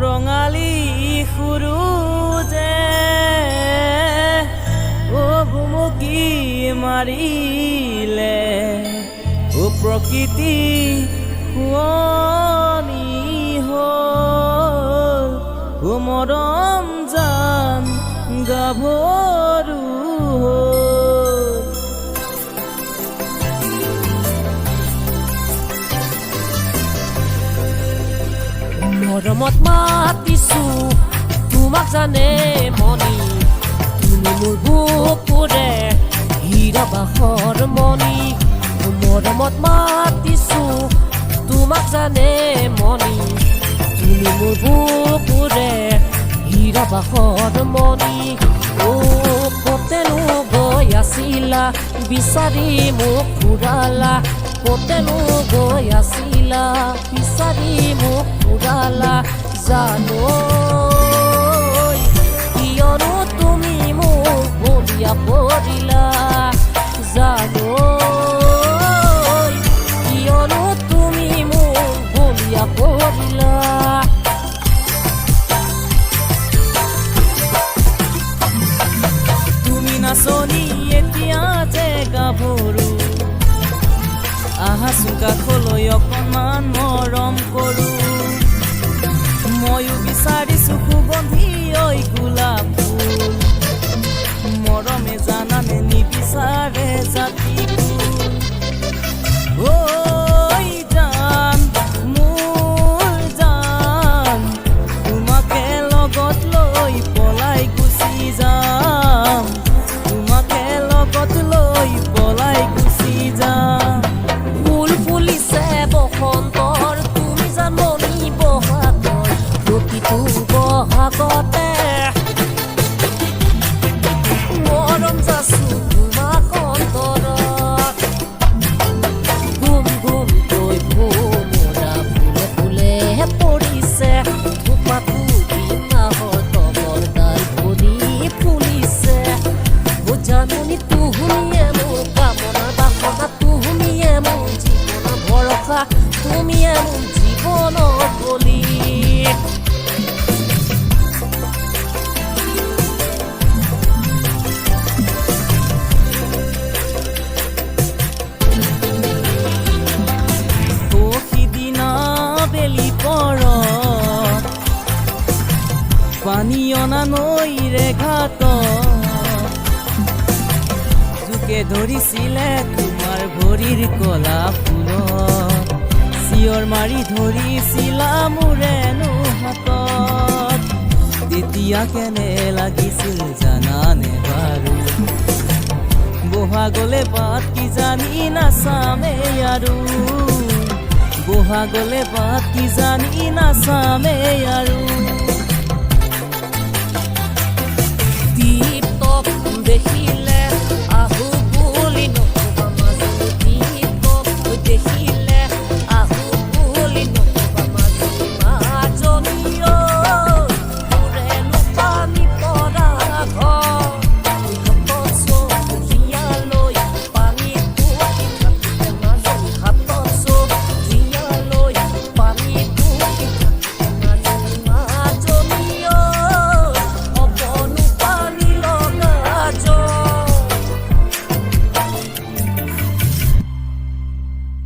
ৰঙালী সুৰুজে ভুমুকি মাৰিলে প্ৰকৃতি শুৱনি হ'ল মৰম জান গাভৰু হ'ল। মৰমত মাতিছো তোমাক জানে মনি, তুমি মোৰ বুকুৰে হীৰা বাঁহৰ মণি। মৰমত মাতিছো তোমাক জানে মনি, তুমি মোৰ বুকুৰে হীৰা বাঁহৰ মণি। কতেনো গৈ আছিলা বিচাৰি মোক ঘূৰালা, কতেনো গৈ আছিলা বিচাৰি মোক ঘূৰালা জানো, কিয়নো তুমি মোক বলিয়া পৰিলা জানো, কিয়নো তুমি মোক বলিয়া পৰিলা। তুমি নাচনি এতিয়া যে গাভৰু, আহাচোন কাষলৈ অকণমান মৰম কৰো। ময়ো বিচাৰিছো সুগন্ধি ঐ গোলাপ ফুল, মৰমে জানানে নিবিচাৰে জাতি ফুল। ঐ জান মোৰ জান, তোমাকে লগত লৈ পলাই গুচি যাম, তোমাকে লগত লৈ পলাই গুচি যাম। ফুল ফুলিছে বসন্তৰ তুমি জাননি বহাগৰ, প্ৰতিটো বহাগতে মৰম যাচো তোমাক অন্তৰত। ঘুম ঘুমকৈ ভোমোৰা ফুলে ফুলে পৰিছে, থোপাটো বিনাহৰ তমৰ ডাল ভৰি ফুলিছে। জাননি তুহুনিয়ে মোৰ কামনা বাসনা, তুহুনিয়ে মোৰ জীৱন ভৰসা, তুমিয়ে মোৰ জীৱনৰ বলি। সিদিনা বেলি পৰত পানী অনা নৈৰে ঘাটত, জোকে ধৰিছিলে তোমাৰ ভৰিৰ কলা ফুলত, চিঞৰ মাৰি ধৰিছিলা মোৰেনো হাতত। তেতিয়া কেনে লাগিছিল জানানে বাৰু, বহাগলে বাট কি জানি নাচামেই আৰু, বহাগলে বাট কি জানি নাচামেই আৰু। দীপ